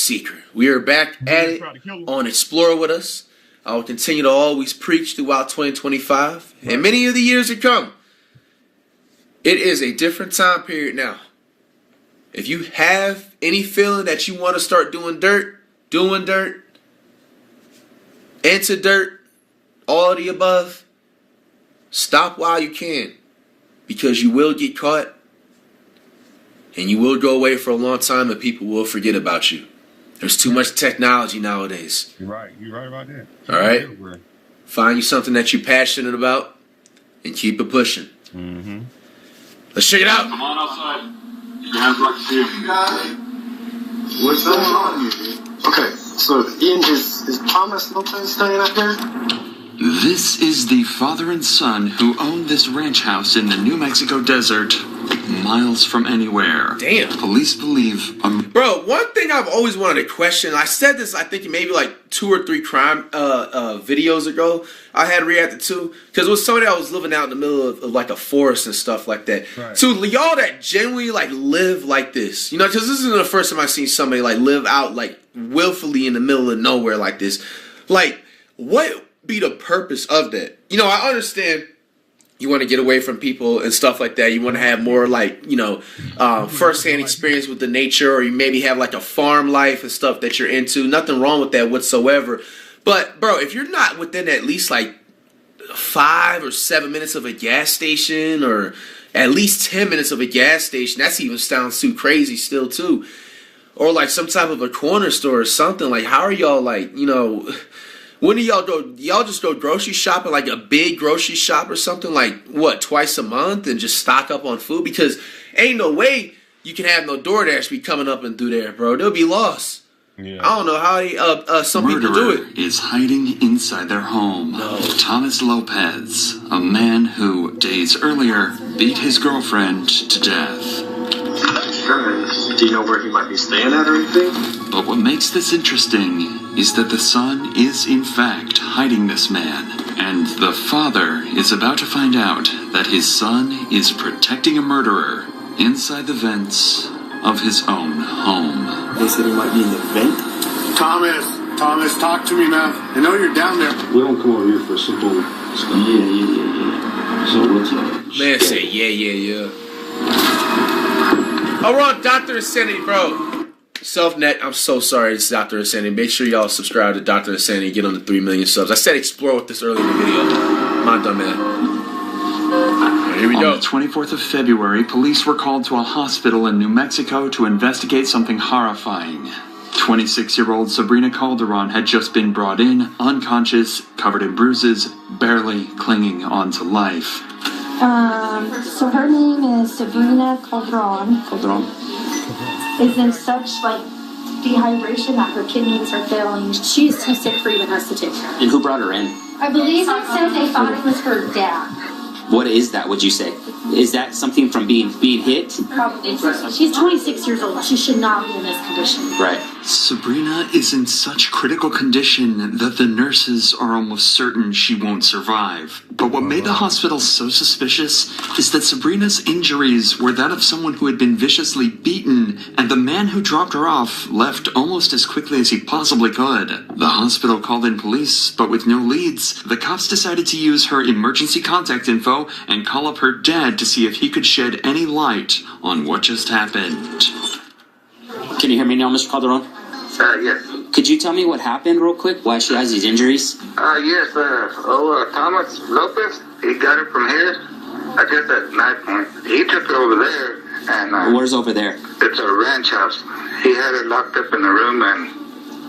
secret. We are back at it on Explore With Us. I will continue to always preach throughout 2025 and many of the years to come. It is a different time period now. If you have any feeling that you want to start doing dirt, into dirt, all of the above, stop while you can, because you will get caught and you will go away for a long time and people will forget about you. There's too much technology nowadays. You're right about that. All right? Find you something that you're passionate about and keep it pushing. Mm-hmm. Let's check it out. Come on outside. Your hands like What's going on here? Okay, so Ian, is Thomas Lopez staying out there? This is the father and son who own this ranch house in the New Mexico desert, miles from anywhere. Damn. Police believe... Bro, one thing I've always wanted to question, I said this, I think maybe like 2 or 3 crime videos ago, I had reacted to, because it was somebody that was living out in the middle of like a forest and stuff like that. Right. To y'all that genuinely like live like this, you know, because this isn't the first time I've seen somebody like live out like willfully in the middle of nowhere like this. Like, what be the purpose of that? You know, I understand you want to get away from people and stuff like that. You want to have more like, you know, first-hand experience with the nature, or you maybe have like a farm life and stuff that you're into. Nothing wrong with that whatsoever. But bro, if you're not within at least like 5 or 7 minutes of a gas station, or at least 10 minutes of a gas station, that's even sounds too crazy still too. Or like some type of a corner store or something. Like, how are y'all like, you know, when do y'all go? Y'all just go grocery shopping, like a big grocery shop or something, like what, twice a month, and just stock up on food? Because ain't no way you can have no DoorDash be coming up and through there, bro. They'll be lost. Yeah. I don't know how some people do it. Is hiding inside their home. No. Thomas Lopez, a man who days earlier beat his girlfriend to death. Do you know where he might be staying at or anything? But what makes this interesting is that the son is in fact hiding this man, and the father is about to find out that his son is protecting a murderer inside the vents of his own home. They said he might be in the vent. Thomas, talk to me, man. I know you're down there. We don't come over here for simple stuff. Yeah. So what's up? Man, say yeah. Oh, we're on Dr. Insanity, bro. Selfnet, I'm so sorry. It's Dr. Insanity. Make sure y'all subscribe to Dr. Insanity. Get on the 3 million subs. I said explore with this earlier in the video. My dumb man. Right, here we go. On the 24th of February, police were called to a hospital in New Mexico to investigate something horrifying. 26-year-old Sabrina Calderon had just been brought in, unconscious, covered in bruises, barely clinging on to life. So her name is Sabrina Calderon. Is in such like dehydration that her kidneys are failing. She's too sick for even us to take her. And who brought her in? I believe it said they thought it was her dad. What is that, would you say? Is that something from being hit? Probably. She's 26 years old. She should not be in this condition. Right. Sabrina is in such critical condition that the nurses are almost certain she won't survive. But what made the hospital so suspicious is that Sabrina's injuries were that of someone who had been viciously beaten, and the man who dropped her off left almost as quickly as he possibly could. The hospital called in police, but with no leads, the cops decided to use her emergency contact info and call up her dad to see if he could shed any light on what just happened. Can you hear me now, Mr. Calderon? Yes. Could you tell me what happened real quick? Why she has these injuries? Yes, Thomas Lopez, he got it from here. I guess at night point. He took it over there, and... Where's over there? It's a ranch house. He had it locked up in the room, and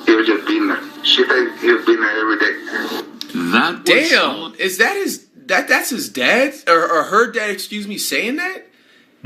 he was just beating her. She said he was beating her every day. That was Damn, is that his... That's his dad? Or her dad, excuse me, saying that?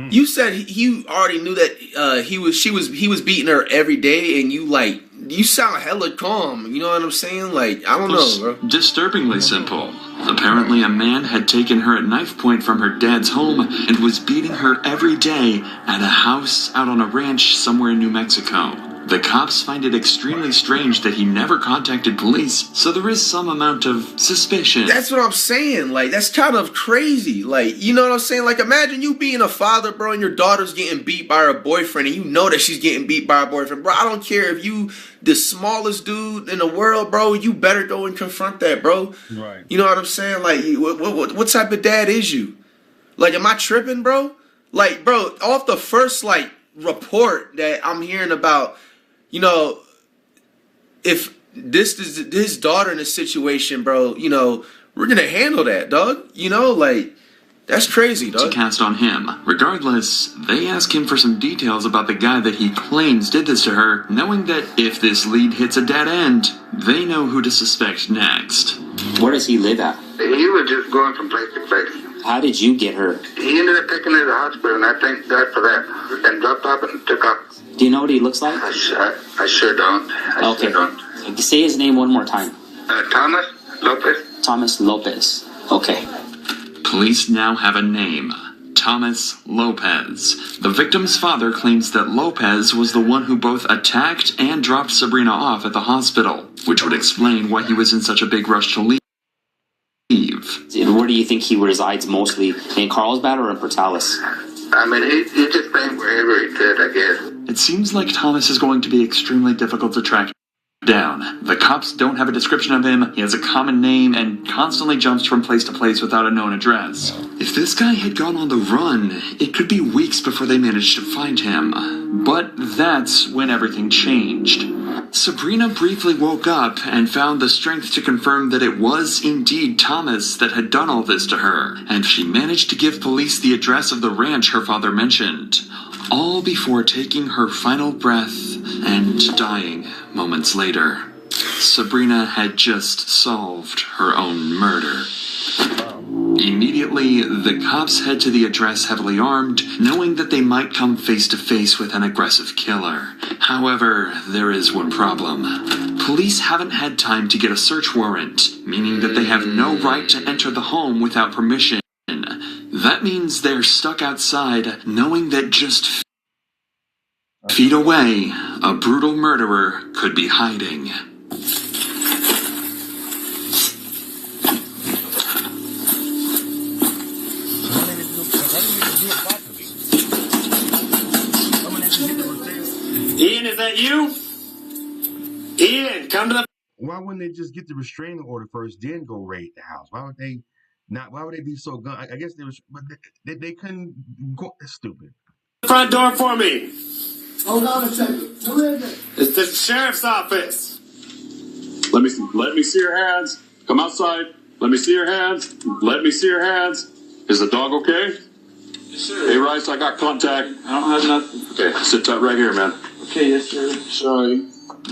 You said he already knew that he was beating her every day, and you sound hella calm. You know what I'm saying? Like, I don't know, bro. Disturbingly simple. Apparently a man had taken her at knife point from her dad's home and was beating her every day at a house out on a ranch somewhere in New Mexico. The cops find it extremely strange that he never contacted police, so there is some amount of suspicion. That's what I'm saying. Like, that's kind of crazy. Like, you know what I'm saying? Like, imagine you being a father, bro, and your daughter's getting beat by her boyfriend, and you know that she's getting beat by her boyfriend. Bro, I don't care if you the smallest dude in the world, bro. You better go and confront that, bro. Right. You know what I'm saying? Like, what type of dad is you? Like, am I tripping, bro? Like, bro, off the first, like, report that I'm hearing about, you know, if this is his daughter in this situation, bro, you know, we're going to handle that, dog. You know, like, that's crazy, dog. To cast on him. Regardless, they ask him for some details about the guy that he claims did this to her, knowing that if this lead hits a dead end, they know who to suspect next. Where does he live at? He was just going from place to place. How did you get her? He ended up taking her to the hospital, and I thank God for that. And dropped off and took off. Do you know what he looks like? I sure don't. I Okay. sure don't. Say his name one more time. Thomas Lopez. Thomas Lopez. Okay. Police now have a name. Thomas Lopez. The victim's father claims that Lopez was the one who both attacked and dropped Sabrina off at the hospital, which would explain why he was in such a big rush to leave. Where do you think he resides mostly? In Carlsbad or in Portales? I mean, he just been wherever he could, I guess. It seems like Thomas is going to be extremely difficult to track down. The cops don't have a description of him, he has a common name, and constantly jumps from place to place without a known address. If this guy had gone on the run, it could be weeks before they managed to find him. But that's when everything changed. Sabrina briefly woke up and found the strength to confirm that it was indeed Thomas that had done all this to her, and she managed to give police the address of the ranch her father mentioned. All before taking her final breath and dying moments later. Sabrina had just solved her own murder. Immediately, the cops head to the address heavily armed, knowing that they might come face to face with an aggressive killer. However, there is one problem. Police haven't had time to get a search warrant, meaning that they have no right to enter the home without permission. That means they're stuck outside, knowing that just feet away, a brutal murderer could be hiding. Ian, is that you? Ian, come to the... Why wouldn't they just get the restraining order first, then go raid the house? Why would they not? Why would they be so gun? I guess they was, but they couldn't go. That's stupid. front door for me. Hold on a second. Who is it? It's the sheriff's office. Let me see your hands. Come outside. Let me see your hands. Let me see your hands. Is the dog okay? Yes, sir. Hey, Rice, I got contact. I don't have nothing. Okay, sit tight right here, man. Okay, yes, sir. Sorry.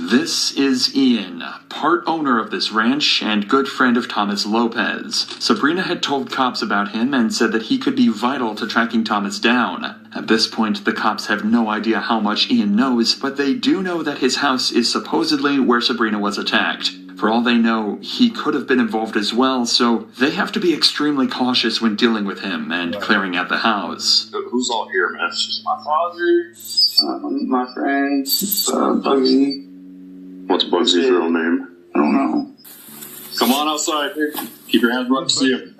This is Ian, part owner of this ranch and good friend of Thomas Lopez. Sabrina had told cops about him and said that he could be vital to tracking Thomas down. At this point, the cops have no idea how much Ian knows, but they do know that his house is supposedly where Sabrina was attacked. For all they know, he could have been involved as well, so they have to be extremely cautious when dealing with him and clearing out the house. Who's all here, man? My father, my friend, Bugsy. What's Bugsy's real name? I don't know. Come on outside. Keep your hands where I can see him.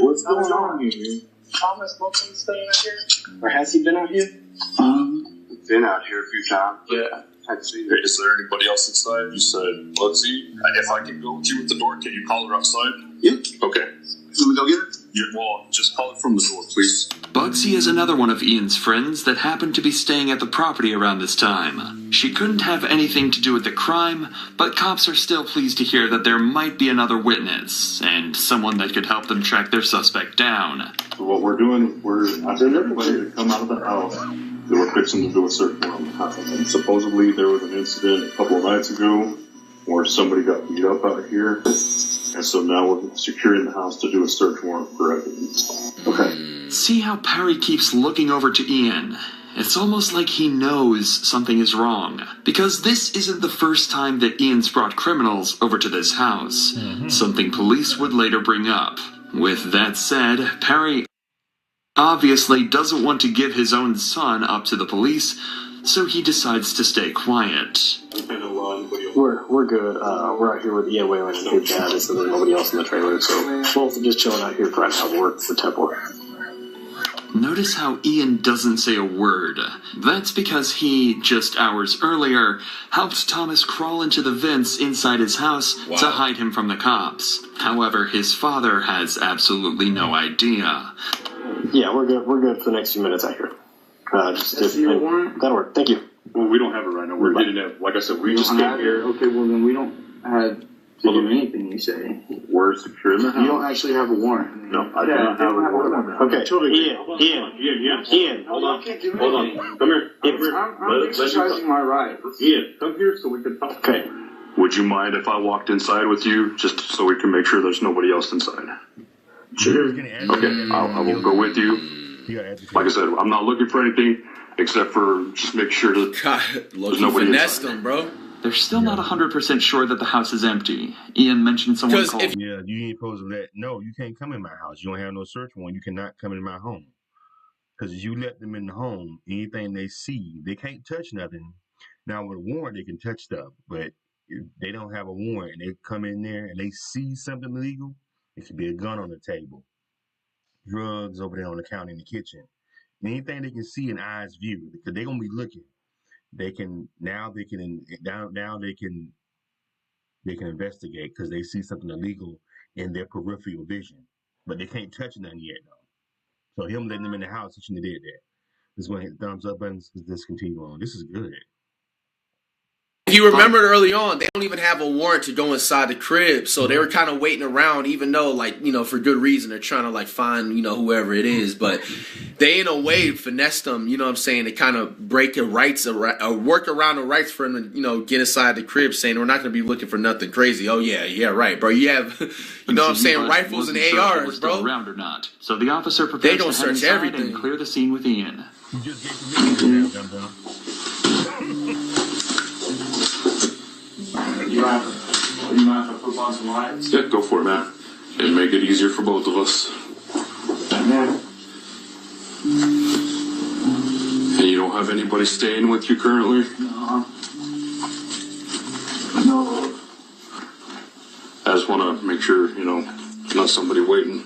What's going on here? Thomas Wilson staying out here? Or has he been out here? Been out here a few times. Yeah. I'd see. Hey, is there anybody else inside? You said, Bugsy. If I can go with you at the door, can you call her outside? Yeah. Okay. Can we go get her? Yeah, well, just call it from the door, please. Bugsy is another one of Ian's friends that happened to be staying at the property around this time. She couldn't have anything to do with the crime, but cops are still pleased to hear that there might be another witness, and someone that could help them track their suspect down. So what we're doing, we're asking everybody to come out of the house. They were fixing to do a search warrant on the house. And supposedly there was an incident a couple of nights ago where somebody got beat up out here. And so now we're securing the house to do a search warrant for evidence. Okay. See how Perry keeps looking over to Ian? It's almost like he knows something is wrong. Because this isn't the first time that Ian's brought criminals over to this house. Something police would later bring up. With that said, Perry obviously doesn't want to give his own son up to the police, so he decides to stay quiet. We're good. We're out here with Ian Whalen and his dad, so there's nobody else in the trailer. So both are just chilling out here for right now. Work for Temple. Notice how Ian doesn't say a word. That's because he, just hours earlier, helped Thomas crawl into the vents inside his house to hide him from the cops. However, his father has absolutely no idea. Yeah, we're good. We're good for the next few minutes out here. That'll work. Thank you. Well, we don't have it right now. We're getting it. Like I said, we just came here. Okay, well then we don't have to do anything you say. We're secure in the house. You don't actually have a warrant. No, I don't have a warrant. Okay, Ian. Hold on. Come here. I'm exercising my right. Ian, come here so we can talk. Okay. Would you mind if I walked inside with you, just so we can make sure there's nobody else inside? Sure. Okay, I will go with you. Like I said, I'm not looking for anything except for just make sure that there's nobody finessed them, bro. They're still not 100% sure that the house is empty. Ian mentioned someone called. Yeah, you ain't supposed to let. No, you can't come in my house. You don't have no search warrant. You cannot come in my home. Because you let them in the home, anything they see, they can't touch nothing. Now with a warrant, they can touch stuff, but if they don't have a warrant and they come in there and they see something illegal, it could be a gun on the table, drugs over there on the counter in the kitchen. Anything they can see in eyes view, because they're gonna be looking. They can investigate because they see something illegal in their peripheral vision, but they can't touch nothing yet though. So him letting them in the house, he shouldn't have did that. Just want to hit the thumbs up buttons. Let's continue on. This is good. If you remembered early on, they don't even have a warrant to go inside the crib, so they were kind of waiting around, even though, like, you know, for good reason, they're trying to, like, find, you know, whoever it is, but they, in a way, finessed them, you know what I'm saying, to kind of break the rights, or work around the rights for them to, you know, get inside the crib, saying we're not going to be looking for nothing crazy. Oh, yeah, right, bro. You have, you know what I'm saying, rifles and ARs, bro. Around or not. So the officer prepares to head inside everything and clear the scene with Ian. You just gave permission to that, You mind if I put on some lights? Yeah, go for it, man. It'd make it easier for both of us. Yeah. And you don't have anybody staying with you currently? No. I just want to make sure, you know, not somebody waiting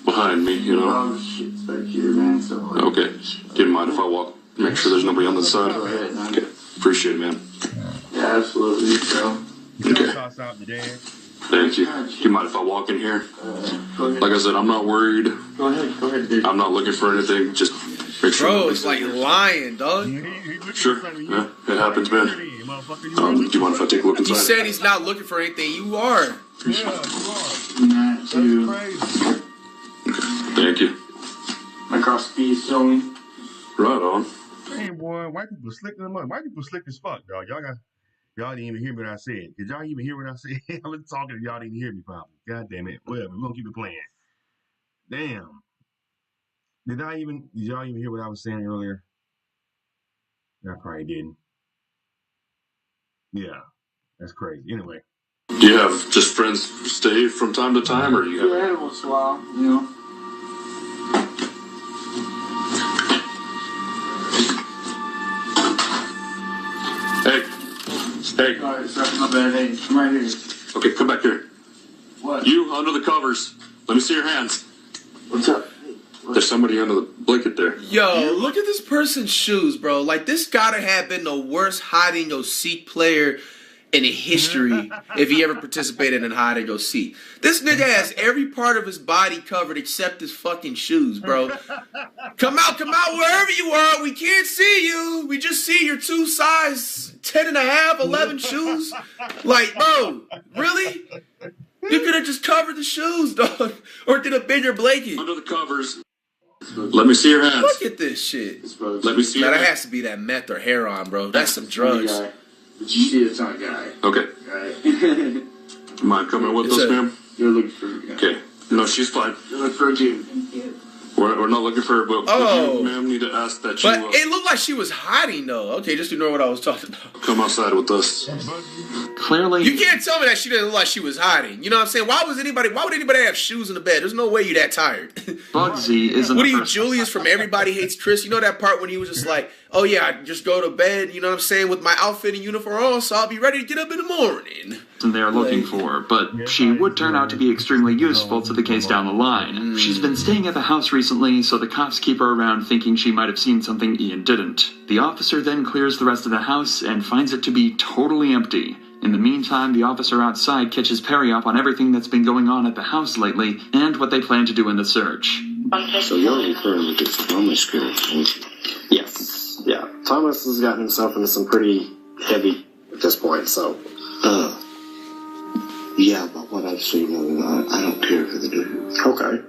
behind me, you know. Oh, shit's back here, man. So, Okay. Didn't mind if I walk, make sure there's nobody on the side? Go ahead, man. Okay. Appreciate it, man. Yeah, absolutely, bro. Okay. Toss out the dad. Thank you. Do you mind if I walk in here? Go ahead. Like I said, I'm not worried. Go ahead, dude. I'm not looking for anything. Just make sure. Bro, it's like lying, dog. Sure. Yeah, it happens, man. Do you mind if I take a look inside? He said he's not looking for anything. You are. Not too. Thank you. Across speed zone. Right on. Hey, boy, white people slick them up. White people slick as fuck, dog. Y'all didn't even hear what I said. Did y'all even hear what I said? I was talking, y'all didn't hear me probably. God damn it. Whatever, we're gonna keep it playing. Damn. Did y'all even hear what I was saying earlier? I probably didn't. Yeah, that's crazy. Anyway. Do you have just friends stay from time to time, or you have? Yeah, once in a while, you know. Hey. Alright, sorry, my bad. Hey, I'm right here. Okay, come back here. What? You, under the covers. Let me see your hands. What's up? There's somebody under the blanket there. Yo, look at this person's shoes, bro. Like, this gotta have been the worst hide-and-go-seek player in the history if he ever participated in hide-and-go-seek. This nigga has every part of his body covered except his fucking shoes, bro. Come out, wherever you are. We can't see you. We just see your 2 size 10 and a half, 11 shoes. Like, bro, really? You could have just covered the shoes, dog. Or did a bigger blanket. Under the covers. Let me see your hands. Look at this shit. Let me see your Now, hands. that has to be that meth or heroin, bro. That's some drugs. But you see it's on a guy. Okay. Alright. Mind coming with us, ma'am? You're looking for a guy. Okay. No, she's fine. You're looking for a dude. We're not looking for her, but Oh. you, ma'am, need to ask that But you it looked like she was hiding, though. Okay, just ignore what I was talking about. come outside with us. Clearly, You can't tell me that she didn't look like she was hiding. You know what I'm saying? Why would anybody have shoes in the bed? There's no way you're that tired. Bugsy isn't. What are the you, first- Julius from Everybody Hates Chris? You know that part when he was just like, oh yeah, I just go to bed, you know what I'm saying, with my outfit and uniform on, so I'll be ready to get up in the morning. They're looking for, but she would turn out to be extremely useful to the case down the line. She's been staying at the house recently, so the cops keep her around thinking she might have seen something Ian didn't. The officer then clears the rest of the house and finds it to be totally empty. In the meantime, the officer outside catches Perry up on everything that's been going on at the house lately and what they plan to do in the search. So you're referring to this Thomas girl, aren't you? Yes. Yeah. Thomas has gotten himself into some pretty heavy at this point, so. Yeah, but what I've seen of it, I don't care for the dude. Okay.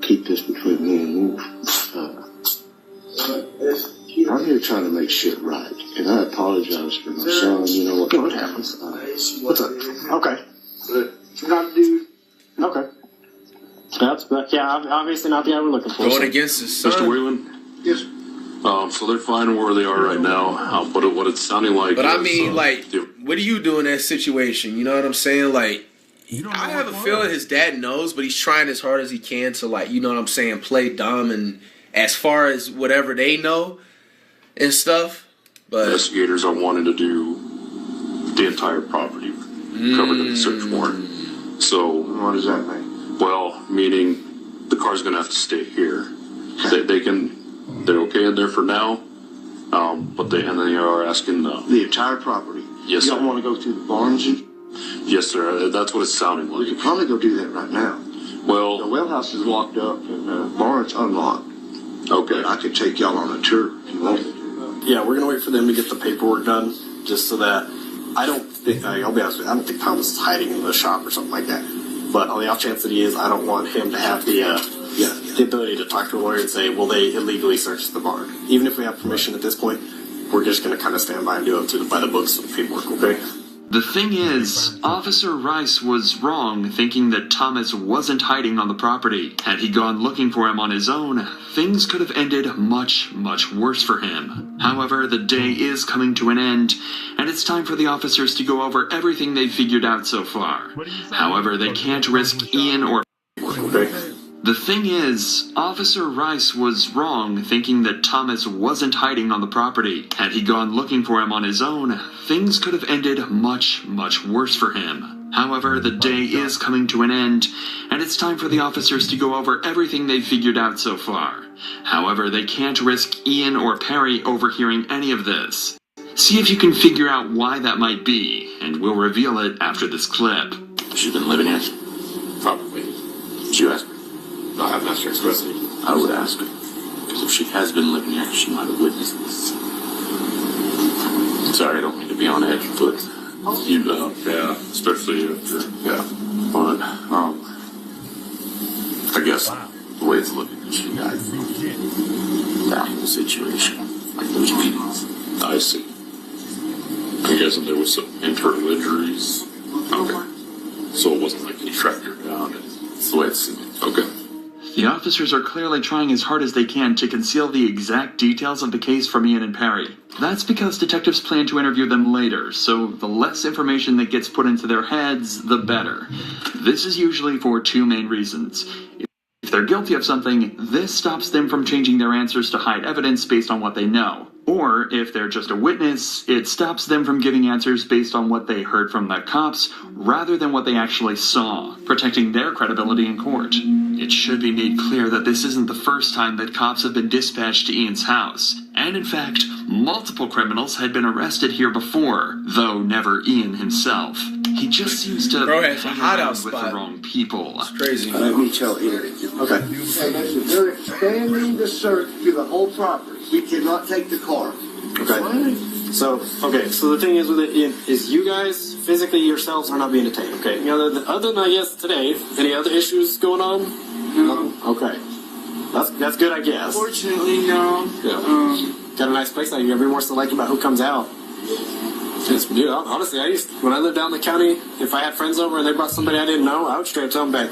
Keep this between me and you. I'm here trying to make shit right, and I apologize for my son. You know what happens. What's up? Okay. Not dude. Okay. That's obviously not the guy we're looking for. Going against his son. Mr. Whelan? Yes. So they're finding where they are right now. But what it's sounding like. But I is, mean, what do you do in that situation? You know what I'm saying? Like, I have a feeling his dad knows, but he's trying as hard as he can to, like, you know what I'm saying, play dumb and as far as whatever they know and stuff. But investigators are wanting to do the entire property covered in the search warrant. So What does that mean? well, meaning the car's gonna have to stay here. They're okay in there for now. But they are asking The entire property? Yes, You don't sir. want to go through the barns? Yes, sir. That's what it's sounding We like. could probably go do that right now. Well, The well house is locked up and the barn's unlocked. okay. I could take y'all on a tour if you wanted to. Yeah, we're gonna wait for them to get the paperwork done, just so that I'll be honest with you, I don't think Thomas is hiding in the shop or something like that. But on the off chance that he is, I don't want him to have the ability to talk to a lawyer and say, well, they illegally searched the barn. Even if we have permission at this point, we're just gonna kind of stand by and do it by the books of the paperwork, okay? The thing is, Officer Rice was wrong thinking that Thomas wasn't hiding on the property. Had he gone looking for him on his own, things could have ended much, much worse for him. However, the day is coming to an end, and it's time for the officers to go over everything they've figured out so far. However, they can't risk Ian or... Okay? The thing is, Officer Rice was wrong thinking that Thomas wasn't hiding on the property. Had he gone looking for him on his own, things could have ended much, much worse for him. However, the day is coming to an end, and it's time for the officers to go over everything they've figured out so far. However, they can't risk Ian or Perry overhearing any of this. See if you can figure out why that might be, and we'll reveal it after this clip. She's been living here? Probably. Did you ask her? No, I'm not sure expressly. I would ask her. Because if she has been living here, she might have witnessed this. Sorry, I don't mean to be on edge, but you know, yeah, especially after, But, I guess the way it's looking, she died from the situation. Like those meetings. I see. I'm guessing there was some internal injuries. Okay. So it wasn't like he tracked her down. It's the way it seemed. Okay. The officers are clearly trying as hard as they can to conceal the exact details of the case from Ian and Perry. That's because detectives plan to interview them later, so the less information that gets put into their heads, the better. This is usually for two main reasons. If they're guilty of something, this stops them from changing their answers to hide evidence based on what they know. Or, if they're just a witness, it stops them from giving answers based on what they heard from the cops, rather than what they actually saw, protecting their credibility in court. It should be made clear that this isn't the first time that cops have been dispatched to Ian's house. And in fact, multiple criminals had been arrested here before, though never Ian himself. He just seems to has a hang hideout around with spot. the wrong people. It's crazy. Let me tell Ian. Okay. They're expanding the search to the whole property. We cannot take the car. Okay. So the thing is with it is you guys physically yourselves are not being detained. Okay. You know, other than I guess today, any other issues going on? No. Okay. That's good, I guess. Fortunately, no. Yeah. Got a nice place out here. Everyone wants to like about who comes out. Dude, honestly, when I lived down in the county, if I had friends over and they brought somebody I didn't know, I would straight up tell them back,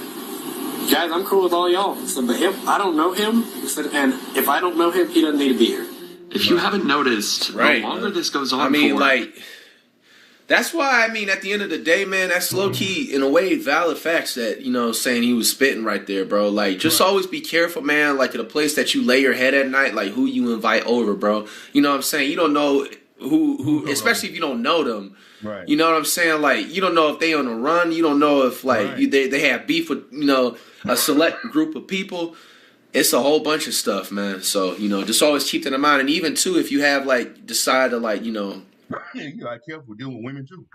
guys, I'm cool with all y'all. So, but him, I don't know him. And if I don't know him, he doesn't need to be here. If you haven't noticed, Right. the longer this goes on I mean, for... like, That's why, I mean, at the end of the day, man, that's low-key, in a way, valid facts that, saying he was spitting right there, bro. Like, just always be careful, man, like, at a place that you lay your head at night, like, who you invite over, bro. You know what I'm saying? You don't know who especially if you don't know them. Right. You know what I'm saying? Like, you don't know if they on a run. You don't know if, like, they have beef with, a select group of people. It's a whole bunch of stuff, man. So, just always keep that in mind. And even, too, if you have, like, decide to, like, Yeah, you gotta be careful dealing with women too.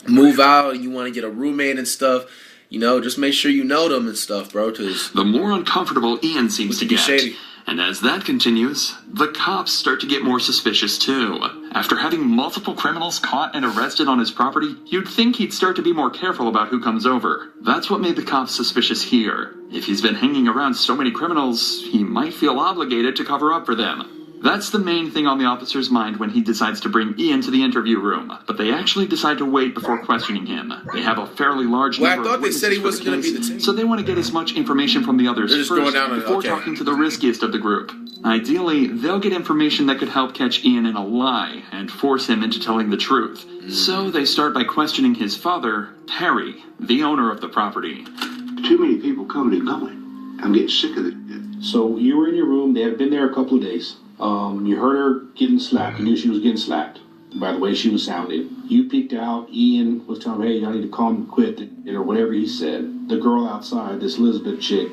move out and you want to get a roommate and stuff, just make sure you know them and stuff, bro. Cause the more uncomfortable Ian seems to get. Shady. And as that continues, the cops start to get more suspicious too. After having multiple criminals caught and arrested on his property, you'd think he'd start to be more careful about who comes over. That's what made the cops suspicious here. If he's been hanging around so many criminals, he might feel obligated to cover up for them. That's the main thing on the officer's mind when he decides to bring Ian to the interview room. But they actually decide to wait before questioning him. They have a fairly large number I thought they said he wasn't going to be the team. so they want to get as much information from the others They're just first going down before talking to the riskiest of the group. Ideally, they'll get information that could help catch Ian in a lie and force him into telling the truth. So they start by questioning his father, Perry, the owner of the property. Too many people coming and going. I'm getting sick of it. So you were in your room. They had been there a couple of days. You heard her getting slapped. You knew she was getting slapped by the way she was sounding. You peeked out. Ian was telling her, hey, y'all need to calm and quit it, or whatever he said. The girl outside, this Elizabeth chick,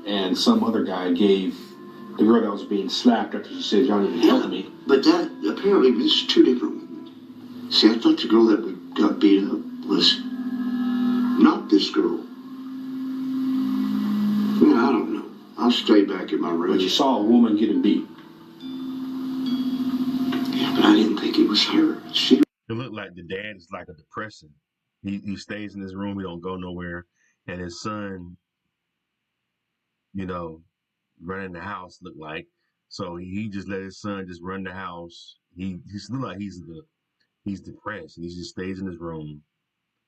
and some other guy gave the girl that was being slapped after she said, y'all need to help me. But that, apparently, this is two different women. See, I thought the girl that got beat up was not this girl. I don't know. I'll stay back in my room. But you saw a woman getting beat. Yeah, but I didn't think it was her. She. It looked like the dad is like a depressant. He stays in his room. He don't go nowhere. And his son, running the house looked like. So he just let his son just run the house. He look like he's depressed. He just stays in his room.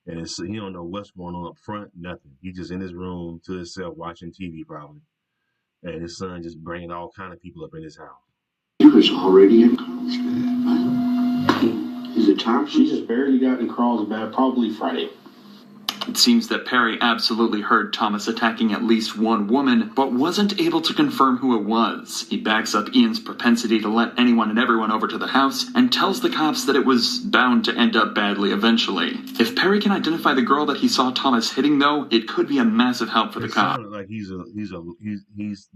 And he don't know what's going on up front, nothing. He just in his room to himself watching TV probably. And his son just bringing all kind of people up in his house. She was already in Carlsbad, right? Is it time? She just barely got in Carlsbad, probably Friday. It seems that Perry absolutely heard Thomas attacking at least one woman, but wasn't able to confirm who it was. He backs up Ian's propensity to let anyone and everyone over to the house, and tells the cops that it was bound to end up badly eventually. If Perry can identify the girl that he saw Thomas hitting, though, it could be a massive help for the cops. Like he's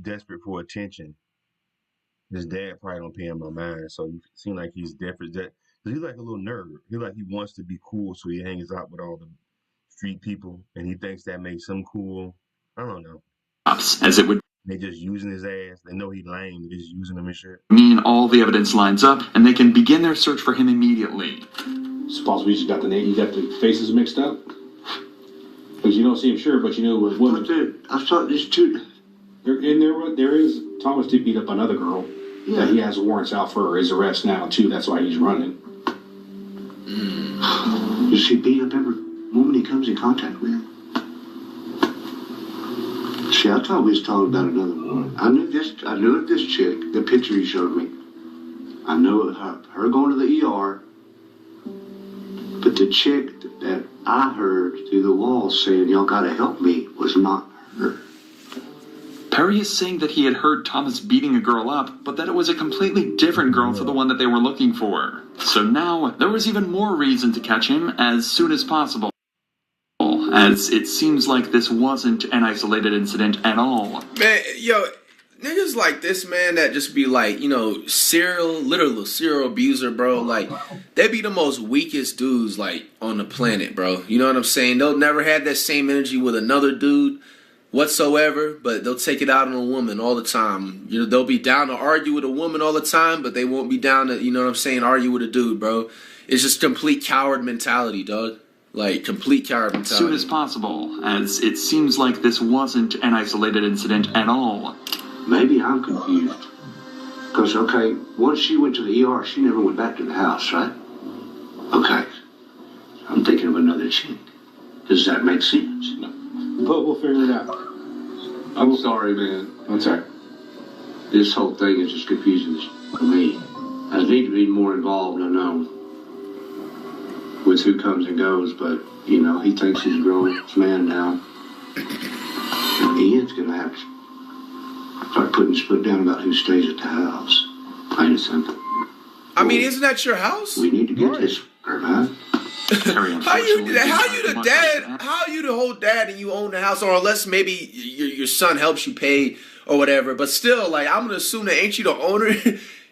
desperate for attention. His dad probably don't pay him no mind, so it seems like he's desperate. He's like a little nerd. He wants to be cool, so he hangs out with all the street people, and he thinks that makes him cool. I don't know. As it would they just using his ass. They know he's lame. They're just using him and shit. mean all the evidence lines up, and they can begin their search for him immediately. It's possible you just got you got the faces mixed up? Because you don't see him sure, but you know with women. I thought there's two. There is Thomas did beat up another girl. Yeah. That he has warrants out for his arrest now too. That's why he's running. Does he beat up every woman he comes in contact with? See, I thought we was talking about another woman. I knew this chick, the picture he showed me. I know her going to the ER. But the chick that I heard through the wall saying, y'all gotta help me, was not her. Perry is saying that he had heard Thomas beating a girl up, but that it was a completely different girl to the one that they were looking for. So now, there was even more reason to catch him as soon as possible. As it seems like this wasn't an isolated incident at all. Man, niggas like this, man, that just be like, literal serial abuser, bro. Like, they be the most weakest dudes, like, on the planet, bro. You know what I'm saying? They'll never have that same energy with another dude whatsoever, but they'll take it out on a woman all the time. They'll be down to argue with a woman all the time, but they won't be down to, argue with a dude, bro. It's just complete coward mentality, dog. Like, complete coward mentality. As soon as possible, as it seems like this wasn't an isolated incident at all. Maybe I'm confused. Because, okay, once she went to the ER, she never went back to the house, right? Okay. I'm thinking of another chick. Does that make sense? No. But we'll figure it out. I'm sorry, man. I'm sorry. This whole thing is just confusing for me. I need to be more involved, I know. with who comes and goes, but, you know, he thinks he's a grown man now. And Ian's going to have to start putting his foot down about who stays at the house. Plain and simple. I mean, isn't that your house? We need to get this, man. How you the dad? How you the whole dad and you own the house, or unless maybe your son helps you pay or whatever. But still, like, I'm gonna assume that ain't you the owner?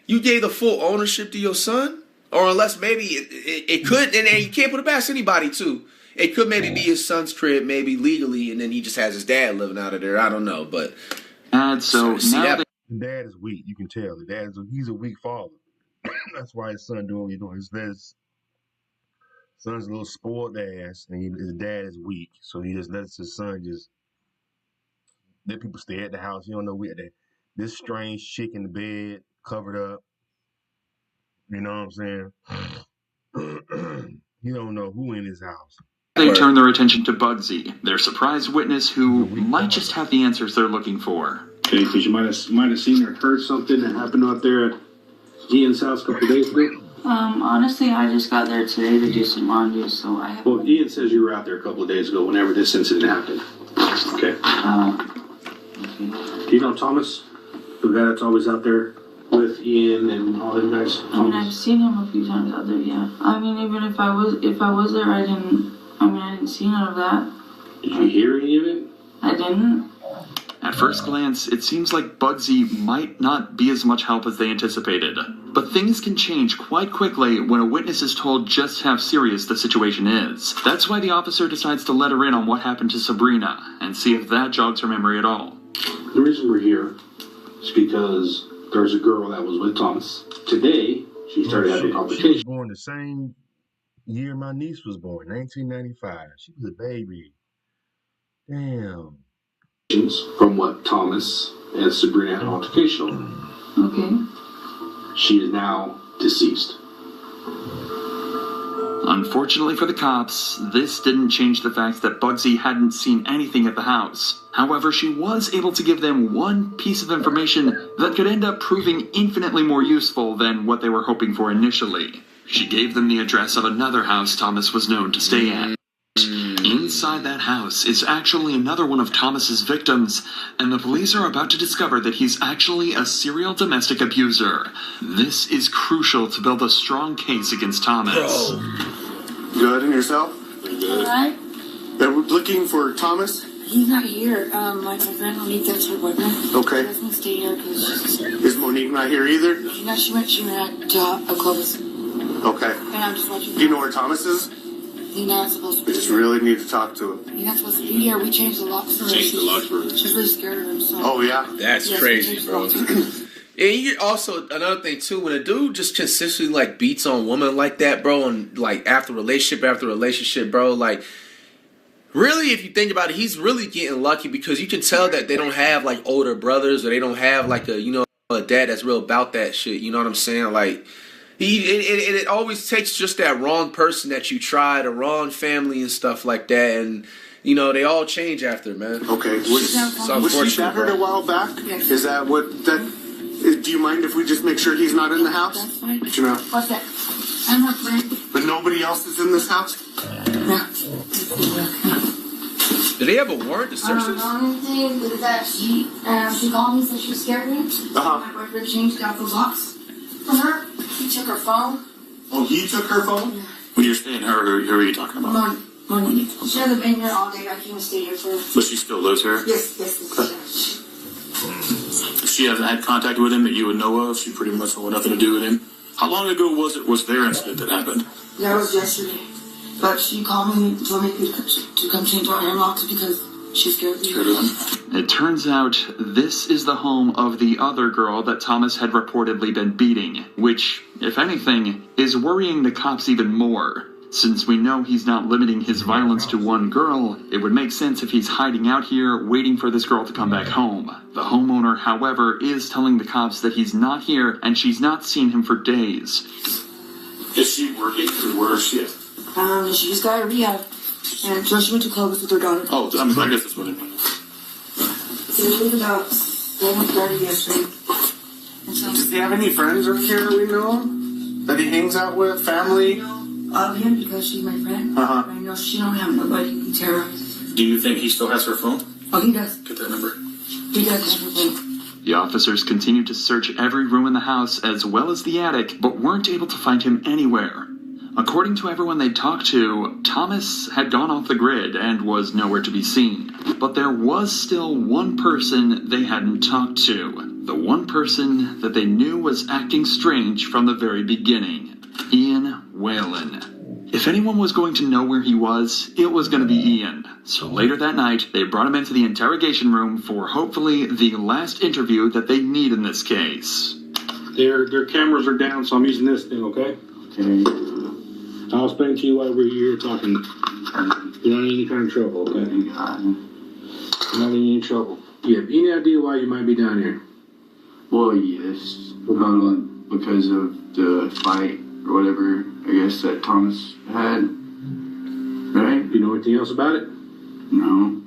You gave the full ownership to your son, or unless maybe it could, and you can't put it past anybody too. It could maybe be his son's crib, maybe legally, and then he just has his dad living out of there. I don't know, but so now the dad is weak. You can tell the he's a weak father. That's why his son doing what he's doing. His son's a little spoiled ass, and his dad is weak, so he just lets his son just let people stay at the house. You don't know this strange chick in the bed, covered up. You know what I'm saying? You don't know who in his house. They turn their attention to Bugsy, their surprise witness who might just have the answers they're looking for. Okay, because you might have seen or heard something that happened out there at Ian's house a couple days ago. Honestly, I just got there today to do some laundry, so I have... Well, Ian says you were out there a couple of days ago whenever this incident happened. Okay. Do you know Thomas? The guy that's always out there with Ian and all them guys? I mean, I've seen him a few times out there, yeah. I mean, even if I was there, I didn't see none of that. Did you hear any of it? I didn't. At first glance, it seems like Bugsy might not be as much help as they anticipated. But things can change quite quickly when a witness is told just how serious the situation is. That's why the officer decides to let her in on what happened to Sabrina, and see if that jogs her memory at all. The reason we're here is because there's a girl that was with Thomas. Today, she started having a complication. She was born the same year my niece was born, 1995. She was a baby. Damn. From what Thomas and Sabrina had an altercation over. Okay. She is now deceased. Unfortunately for the cops, this didn't change the fact that Bugsy hadn't seen anything at the house. However, she was able to give them one piece of information that could end up proving infinitely more useful than what they were hoping for initially. She gave them the address of another house Thomas was known to stay at. Inside that house is actually another one of Thomas's victims, and the police are about to discover that he's actually a serial domestic abuser. This is crucial to build a strong case against Thomas. Good, and yourself? Alright. We're looking for Thomas? He's not here. My friend Monique, that's her boyfriend. Okay. She doesn't stay here because Is Monique not here either? she went at a Clovis. Okay. And I'm just watching. Do you know where Thomas is? He's not supposed to We be just here. really need to talk to him. He's not supposed to be here. We changed the locks for her. Changed the locks for her. She's really scared of him, so. Oh, yeah? That's Yes, crazy, we bro. changed the locks. And you also, another thing too, when a dude just consistently like beats on women like that, bro, and like after relationship, bro, like really, if you think about it, he's really getting lucky because you can tell that they don't have like older brothers or they don't have like a dad that's real about that shit. You know what I'm saying? Like it always takes just that wrong person that you tried, a wrong family and stuff like that, and you know they all change after, man. Okay. It's Was she unfortunate, battered bro. a while back? Yes. Is that what that... Do you mind if we just make sure he's not in the house? That's fine. You know, What's that? I'm her friend. but nobody else is in this house? No. Do they have a warrant to search The this? only thing is that she called me, said she was scared of me. Uh-huh. My boyfriend changed out the locks for her. He took her phone. Oh, he took her phone? When you're saying her, who are you talking about? Monique. She hasn't been here all day. I came to stay here for. But she still lives here? Yes. She hasn't had contact with him that you would know of. She pretty much had nothing to do with him. How long ago was their incident that happened? That was yesterday. But she called me and told me to come change out her locks because she's scared of me. It turns out this is the home of the other girl that Thomas had reportedly been beating, which, if anything, is worrying the cops even more. Since we know he's not limiting his violence to one girl, it would make sense if he's hiding out here waiting for this girl to come back home. The homeowner, however, is telling the cops that he's not here and she's not seen him for days. Is she working or where is she at? She just got a rehab. And so she went to Clovis with her daughter. Oh, I guess that's what it means. It was about 7:30 yesterday. And so Does he have any friends over here that we know of? That he hangs out with? Family? of him because she's my friend. Uh-huh. I know she don't have nobody to tell her. Do you think he still has her phone? Oh, he does. Get that number. He does have her phone. The officers continued to search every room in the house as well as the attic, but weren't able to find him anywhere. According to everyone they talked to, Thomas had gone off the grid and was nowhere to be seen. But there was still one person they hadn't talked to. The one person that they knew was acting strange from the very beginning. Ian Whalen. If anyone was going to know where he was, it was going to be Ian. So later that night, they brought him into the interrogation room for hopefully the last interview that they need in this case. Their cameras are down, so I'm using this thing, okay? Okay. I'll explain to you why we're here talking. You're not in any kind of trouble, okay? You're not in any trouble. You have any idea why you might be down here? Well, yes. Because of the fight or whatever, I guess, that Thomas had. Right? You know anything else about it? No.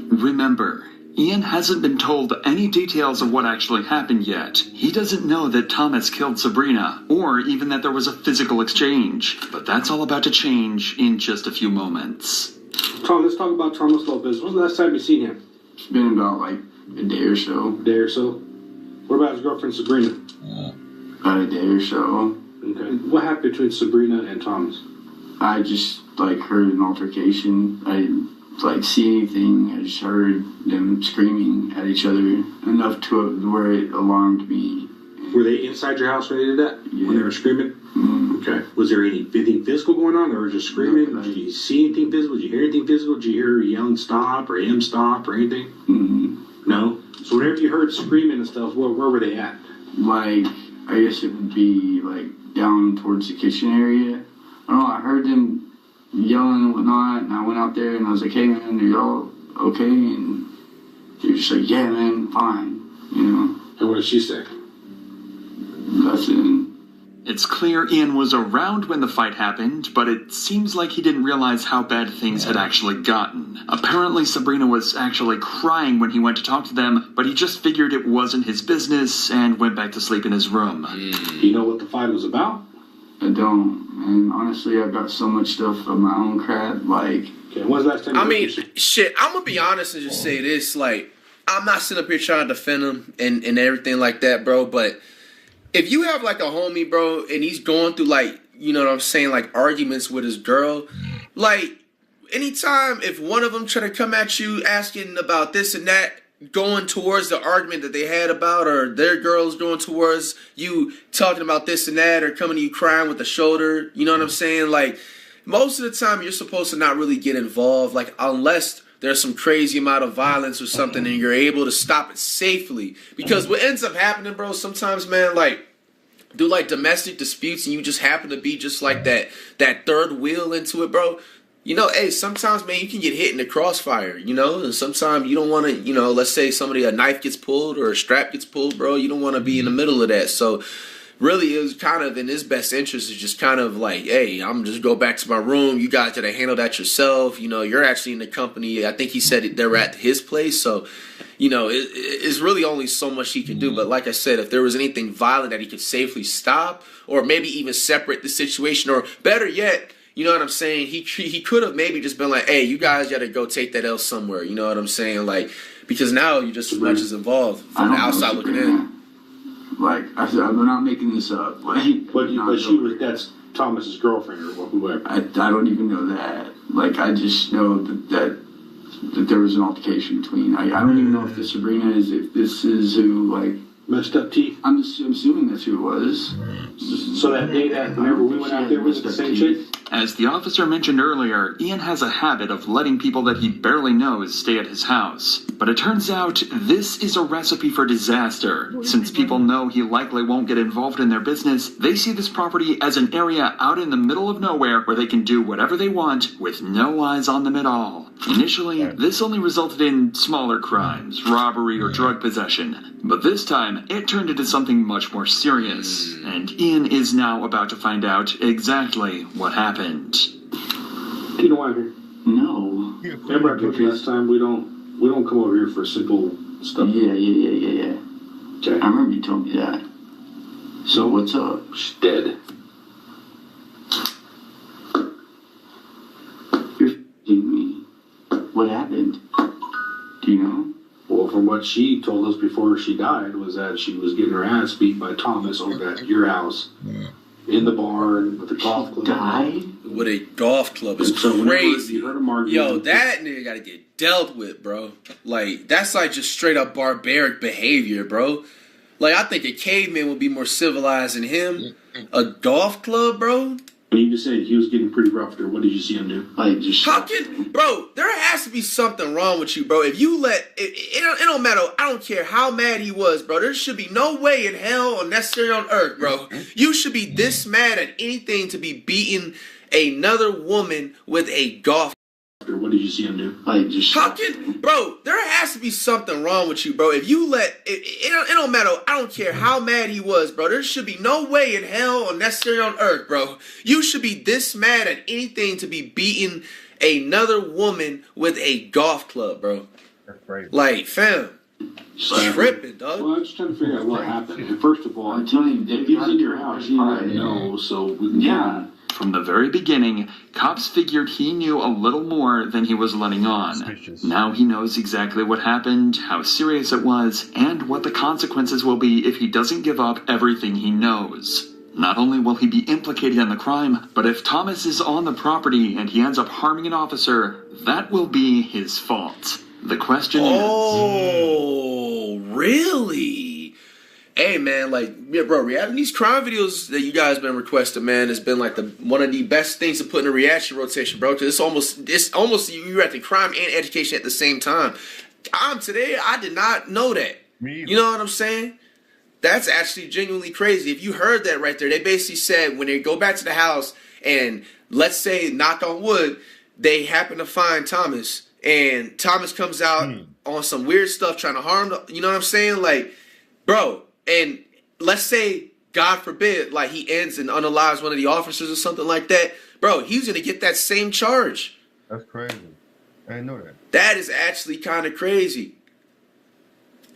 Remember, Ian hasn't been told any details of what actually happened yet. He doesn't know that Thomas killed Sabrina, or even that there was a physical exchange. But that's all about to change in just a few moments. Tom, let's talk about Thomas Lopez. When's the last time you seen him? It's been about, like, a day or so. A day or so? What about his girlfriend Sabrina? About a day or so. Okay. What happened between Sabrina and Thomas? I just, like, heard an altercation. I didn't, like, see anything. I just heard them screaming at each other enough to where it alarmed me. Were they inside your house when they did that? Yeah. When they were screaming? Mm-hmm. Okay. Was there anything physical going on? Or were just screaming? Did you see anything physical? Did you hear anything physical? Did you hear her yelling stop or him stop or anything? Mm-hmm. No? So whenever you heard screaming and stuff, where were they at? Like, I guess it would be, like, down towards the kitchen area. I don't know, I heard them yelling and whatnot, and I went out there and I was like, hey man, are y'all okay? And they were just like, yeah man, fine, you know. And what did she say? Nothing. It's clear Ian was around when the fight happened, but it seems like he didn't realize how bad things had actually gotten. Apparently Sabrina was actually crying when he went to talk to them, but he just figured it wasn't his business and went back to sleep in his room. You know what the fight was about? I don't, and honestly, I've got so much stuff of my own crap, like... Okay, when's the last time shit, I'm gonna be honest and just say this, like, I'm not sitting up here trying to defend him and everything like that, bro, but if you have, like, a homie, bro, and he's going through, like, you know what I'm saying, like, arguments with his girl, like, anytime if one of them try to come at you asking about this and that, going towards the argument that they had about, or their girl's going towards you talking about this and that, or coming to you crying with the shoulder, you know what I'm saying? Like, most of the time you're supposed to not really get involved, like, unless there's some crazy amount of violence or something and you're able to stop it safely. Because what ends up happening, bro, sometimes, man, like, do like domestic disputes and you just happen to be just like that third wheel into it, bro. You know, hey, sometimes, man, you can get hit in the crossfire, you know, and sometimes you don't want to, you know, let's say a knife gets pulled or a strap gets pulled, bro, you don't want to be in the middle of that. So really it was kind of in his best interest to just kind of like, hey, I'm just go back to my room. You guys gotta handle that yourself. You know, you're actually in the company. I think he said they're at his place. So, you know, it's really only so much he can do. But like I said, if there was anything violent that he could safely stop or maybe even separate the situation, or better yet, you know what I'm saying? He could have maybe just been like, hey, you guys got to go take that L somewhere. You know what I'm saying? Like, because now you're just as much as involved from the outside looking in. Like, I'm not making this up. Like, but that's Thomas's girlfriend or whoever. I don't even know that. Like, I just know that there was an altercation between. I don't even know if this Sabrina is, if this is who, like, messed up teeth. I'm assuming that's who it was. So that day whenever we went out there, was it the same chick? As the officer mentioned earlier, Ian has a habit of letting people that he barely knows stay at his house. But it turns out this is a recipe for disaster. Since people know he likely won't get involved in their business, they see this property as an area out in the middle of nowhere where they can do whatever they want with no eyes on them at all. Initially, this only resulted in smaller crimes, robbery or drug possession. But this time, it turned into something much more serious, and Ian is now about to find out exactly what happened. Do you know why I'm here? No. Remember I told you last time we don't come over here for simple stuff. Yeah. Okay. I remember you told me that. So what's up? She's dead. me. What happened? Do you know? Well, from what she told us before she died was that she was getting her ass beat by Thomas over at your house. In the barn with the golf club. Died? With a golf club is so crazy. You heard him argue. Yo, that nigga gotta get dealt with, bro. Like, that's like just straight up barbaric behavior, bro. Like, I think a caveman would be more civilized than him. A golf club, bro? And you just said he was getting pretty rough there. What did you see him do? Like, just bro, there has to be something wrong with you, bro. If you let it don't matter. I don't care how mad he was, bro. There should be no way in hell or necessarily on earth, bro. You should be this mad at anything to be beating another woman with a golf. What did you see him do? Like, just bro, there has to be something wrong with you, bro. If you let it don't matter. I don't care how mad he was, bro. There should be no way in hell or necessarily on earth, bro. You should be this mad at anything to be beating another woman with a golf club, bro. That's crazy. Like, fam, tripping, dog. Well, I'm just trying to figure out what happened. First of all, I'm telling you, if he was in your house, you didn't know, so yeah. From the very beginning, cops figured he knew a little more than he was letting on. Suspicious. Now he knows exactly what happened, how serious it was, and what the consequences will be if he doesn't give up everything he knows. Not only will he be implicated in the crime, but if Thomas is on the property and he ends up harming an officer, that will be his fault. The question is... Oh, really? Hey, man, like, yeah, bro, reacting these crime videos that you guys been requesting, man, has been like one of the best things to put in a reaction rotation, bro. Because it's almost you're at the crime and education at the same time. Today, I did not know that. You know what I'm saying? That's actually genuinely crazy. If you heard that right there, they basically said when they go back to the house and let's say, knock on wood, they happen to find Thomas and Thomas comes out on some weird stuff trying to harm, you know what I'm saying? Like, bro. And let's say, God forbid, like he ends and unalives one of the officers or something like that. Bro, he's going to get that same charge. That's crazy. I didn't know that. That is actually kind of crazy.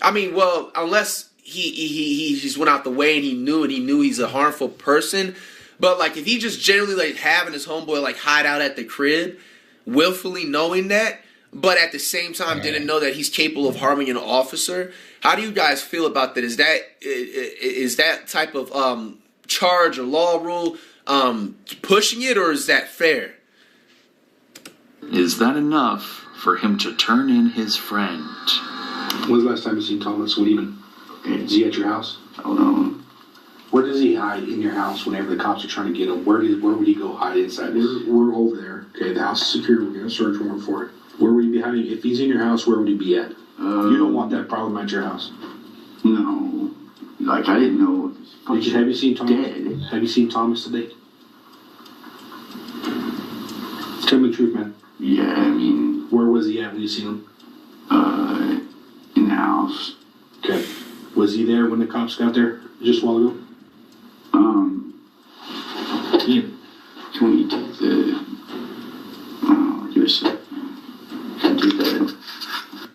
I mean, well, unless he just went out the way and he knew he's a harmful person. But like if he just generally like having his homeboy like hide out at the crib, willfully knowing that, but at the same time didn't know that he's capable of harming an officer. How do you guys feel about that? Is that type of charge or law rule pushing it, or is that fair? Is that enough for him to turn in his friend? When's the last time you seen Thomas? What even? Is he at your house? I don't know. Where does he hide in your house whenever the cops are trying to get him? Where would he go hide inside? We're over there. Okay, the house is secure. We're going to search warrant for it. Where would he be hiding? If he's in your house, where would he be at? You don't want that problem at your house. No. Like, I didn't know. Have you seen Thomas? Dead. Have you seen Thomas today? Tell me the truth, man. Yeah, I mean... Where was he at when you seen him? In the house. Okay. Was he there when the cops got there just a while ago? Ian, can we take the... give us a... do that.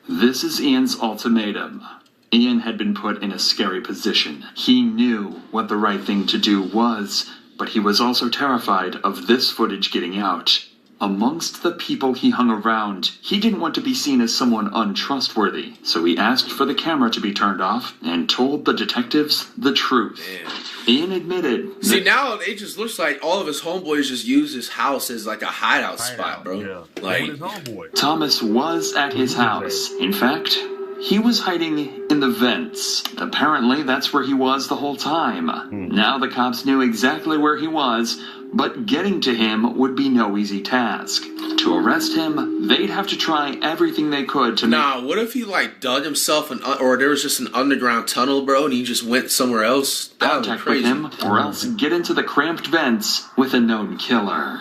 This is Ian's ultimatum. Ian had been put in a scary position. He knew what the right thing to do was, but he was also terrified of this footage getting out. Amongst the people he hung around, he didn't want to be seen as someone untrustworthy, so he asked for the camera to be turned off and told the detectives the truth. Damn. Ian admitted... See, now it just looks like all of his homeboys just use his house as like a hideout spot, bro. Yeah. Like, his homeboy. Thomas was at his house. In fact, he was hiding in the vents. Apparently, that's where he was the whole time. Now the cops knew exactly where he was, but getting to him would be no easy task. To arrest him, they'd have to try everything they could to what if he like dug himself or there was just an underground tunnel, bro, and he just went somewhere else? That would be contact crazy. with him, or else get into the cramped vents with a known killer.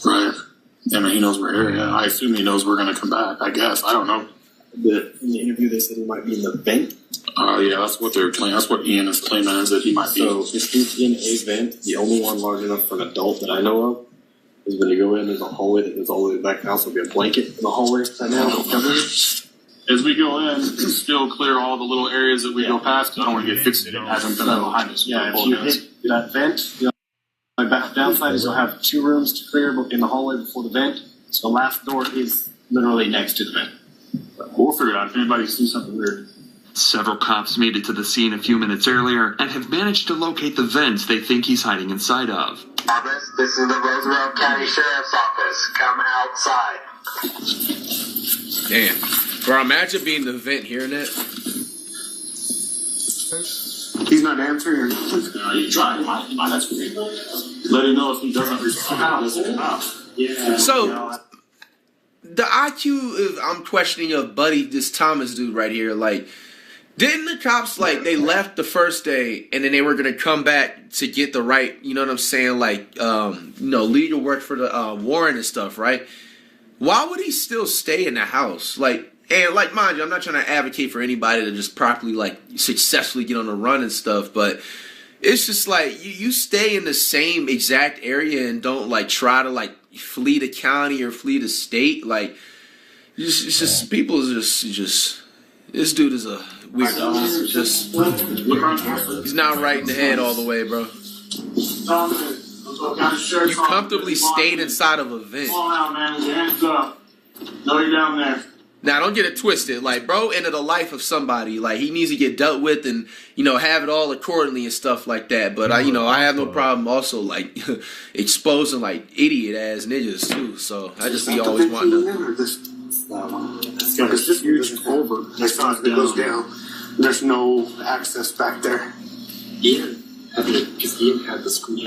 Right. I mean, he knows we're here. Yeah. I assume he knows we're going to come back. I guess. I don't know. In the interview, they said he might be in the vent. Yeah, that's what they're claiming. That's what Ian is claiming, is that he might be. So if he's in a vent, the only one large enough for an adult that I know of is when you go in, there's a hallway that goes all the way back to the house. There'll be a blanket in the hallway right now. As we go in, still clear all the little areas that we go past. I don't want to get fixated. It hasn't been behind us. Yeah, if you hit that vent, like back downside is you'll have 2 rooms to clear in the hallway before the vent. So the last door is literally next to the vent. But we'll figure it out if anybody sees something weird. Several cops made it to the scene a few minutes earlier and have managed to locate the vents they think he's hiding inside of. This is the Roosevelt County Sheriff's Office. Come outside. Damn. Bro, imagine being the vent hearing that. He's not answering. You try. You might have to let him know if he doesn't respond. Yeah. So, the IQ I'm questioning of Buddy, this Thomas dude right here, like, didn't the cops, like, they left the first day and then they were going to come back to get the right, you know what I'm saying, like, legal work for the warrant and stuff, right? Why would he still stay in the house? Like, and, like, mind you, I'm not trying to advocate for anybody to just properly, like, successfully get on the run and stuff, but it's just, like, you stay in the same exact area and don't, like, try to, like, flee the county or flee the state. Like, it's just people just this dude is a weirdo. He's not right in the head all the way, bro. You comfortably stayed inside of a vent. Come on out, man. With your hands up. No, you're down there. Now, don't get it twisted. Like, bro ended the life of somebody. Like, he needs to get dealt with and, have it all accordingly and stuff like that. But, I have no problem also, like, exposing, like, idiot-ass niggas, too. So, I just be always wanting to... It's just huge over. It goes down. There's no access back there. Ian had the screen.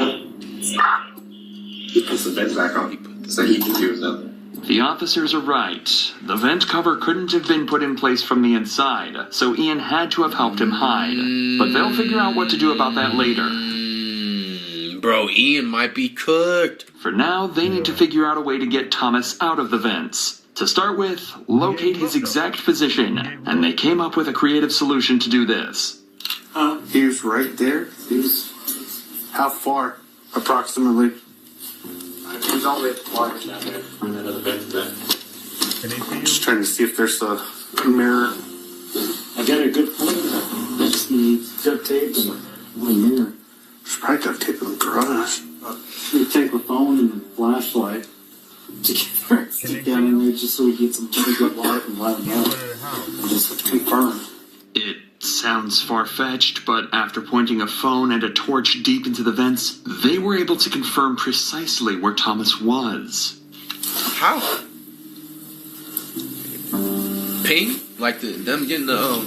He puts the vent back on. So he can do that. The officers are right. The vent cover couldn't have been put in place from the inside, so Ian had to have helped him hide. But they'll figure out what to do about that later. Bro, Ian might be cooked. For now, they need to figure out a way to get Thomas out of the vents. To start with, locate his exact position, and they came up with a creative solution to do this. He was right there. How far, approximately? He's all the way at the water down there. And that other vent there. Just trying to see if there's a mirror. I got a good point. I just need duct tape and one mirror. There's probably duct tape in the garage. We take a phone and a flashlight together, stick down in there just so we get some pretty good light and light them out. And just confirm. It sounds far-fetched, but after pointing a phone and a torch deep into the vents, they were able to confirm precisely where Thomas was. How? Ping? Like them getting the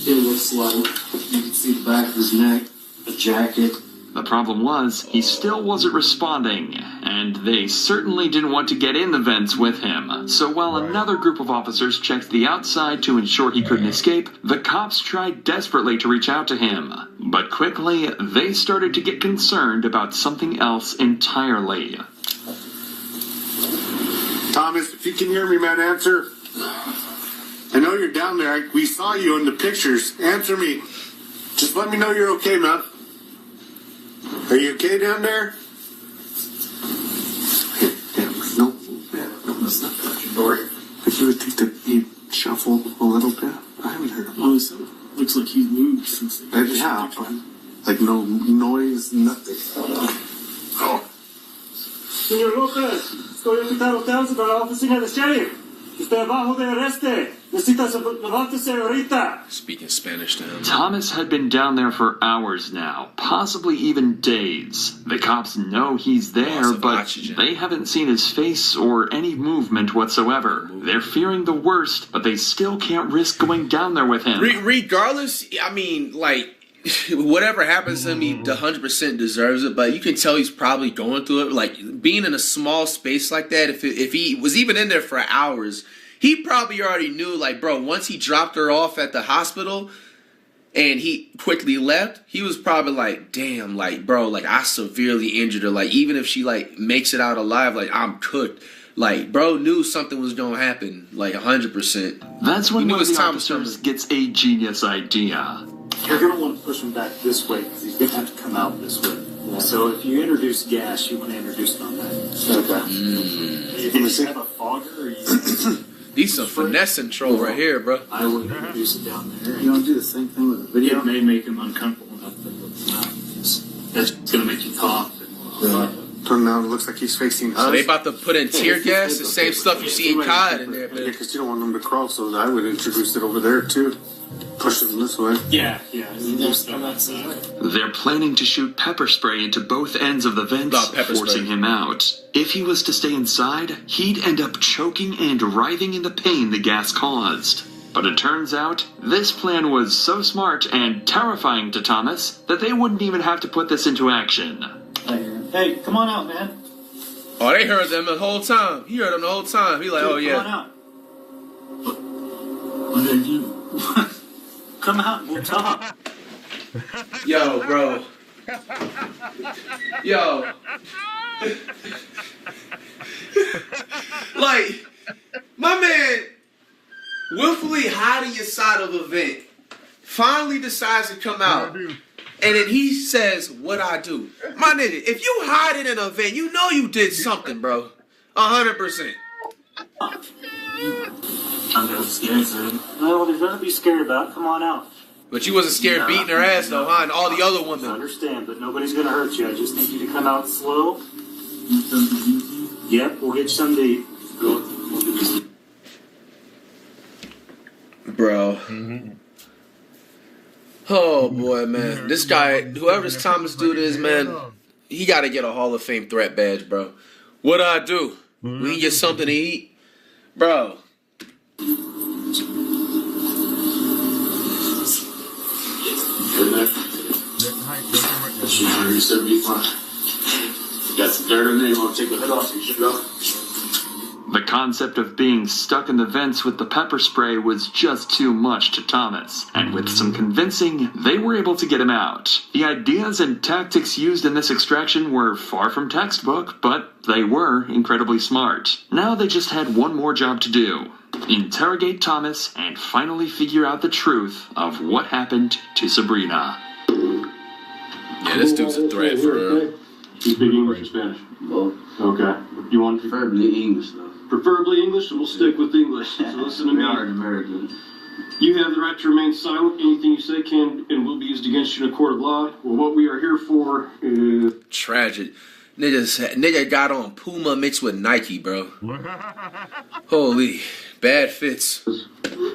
It looks like you can see the back of his neck, a jacket. The problem was, he still wasn't responding, and they certainly didn't want to get in the vents with him. So while another group of officers checked the outside to ensure he couldn't escape, the cops tried desperately to reach out to him. But quickly, they started to get concerned about something else entirely. Thomas, if you can hear me, man, answer. I know you're down there. We saw you in the pictures. Answer me. Just let me know you're okay, man. Are you okay down there? No, that's not your door. If you would think that he shuffled a little bit, I haven't heard him. Oh, so looks like he's moved since the yeah, but like no noise, nothing. Oh. Señor López, estoy invitado a la oficina del sheriff. Estoy abajo de arreste. Necesitas levántese ahorita. Speaking Spanish to him. Thomas had been down there for hours now, possibly even days. The cops know he's there, but they haven't seen his face or any movement whatsoever. They're fearing the worst, but they still can't risk going down there with him. Regardless, I mean, like, whatever happens to him, he 100% deserves it, but you can tell he's probably going through it. Like, being in a small space like that, if he was even in there for hours, he probably already knew, like, bro, once he dropped her off at the hospital and he quickly left, he was probably like, damn, like, bro, like, I severely injured her. Like, even if she, like, makes it out alive, like, I'm cooked. Like, bro knew something was going to happen, like, 100%. That's when one of the officers gets a genius idea. You're going to want to push him back this way because he's going to have to come out this way. Yeah. So if you introduce gas, you want to introduce it on that. Okay. If you have a fogger or you... These some finesse control right here, bro. I would introduce it down there. You don't do the same thing with the video? It may make him uncomfortable enough, but that's going to make you cough. So now it looks like he's facing us. So they about to put in tear gas, the same stuff you see in COD in there, Yeah, man. because you don't want them to cross, so I would introduce it over there too. Push them this way. Yeah. Just on that side. They're planning to shoot pepper spray into both ends of the vents, forcing him out. If he was to stay inside, he'd end up choking and writhing in the pain the gas caused. But it turns out, this plan was so smart and terrifying to Thomas that they wouldn't even have to put this into action. Hey, come on out, man. Oh, they heard them the whole time. He heard them the whole time. He like, oh yeah. Come on out. What did you? Come out and we'll talk. Yo, bro. Yo. Like, my man willfully hiding inside of a vent finally decides to come out. And then he says, what I do. My nigga, if you hiding in a vent, you know you did something, bro. 100%. I'm really scared, sir. No, there's nothing to be scared about. Come on out. But you wasn't scared beating her ass, though, huh? And all the other women. I understand, but nobody's going to hurt you. I just need you to come out slow. Yep, we'll get you some to eat. Go. Bro. Oh, boy, man. This guy, whoever this Thomas dude is, man, he got to get a Hall of Fame threat badge, bro. What I do? We can get something to eat? Bro. You said be fine. You got some dirt in there, you want to take the head off, you should go. The concept of being stuck in the vents with the pepper spray was just too much to Thomas, and with some convincing, they were able to get him out. The ideas and tactics used in this extraction were far from textbook, but they were incredibly smart. Now they just had one more job to do. Interrogate Thomas and finally figure out the truth of what happened to Sabrina. Yeah, this dude's a threat for real. You speak English or Spanish? Both. Okay. You want preferably English, though. Preferably English, and we'll stick with English. So listen to me. We are American. You have the right to remain silent. Anything you say can and will be used against you in a court of law. Well, what we are here for is... Tragic. Nigga got on Puma mixed with Nike, bro. Holy. Bad fits.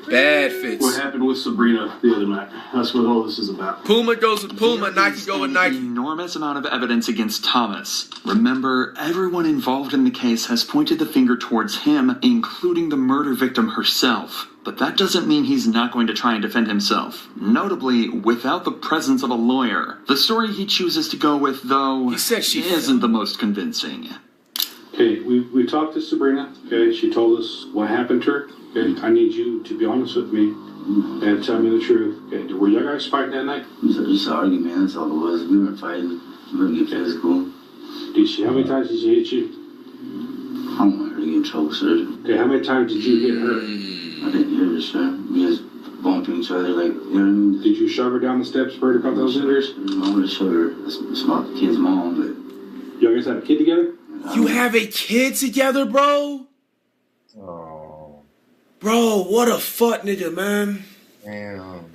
Bad fits. What happened with Sabrina the other night. That's what all this is about. Puma goes with Puma, Nike go with Nike. Enormous amount of evidence against Thomas. Remember, everyone involved in the case has pointed the finger towards him, including the murder victim herself. But that doesn't mean he's not going to try and defend himself. Notably, without the presence of a lawyer. The story he chooses to go with, though, he said she isn't the most convincing. Okay, we talked to Sabrina. Okay, she told us what happened to her. Okay, I need you to be honest with me and tell me the truth. Okay, were you guys fighting that night? Just an argument, that's all it was. We weren't fighting. We were getting physical. How many times did she hit you? I don't want her to get in trouble, sir. Okay, how many times did you hit her? I didn't hit her, sir. We just bumped each other, like, you know what I mean? Did you shove her down the steps for her to come those hitters? I would have shoved her. It's my kid's mom, but... You guys have a kid together? You have a kid together, bro? Oh. Bro, what a fuck nigga, man. Damn.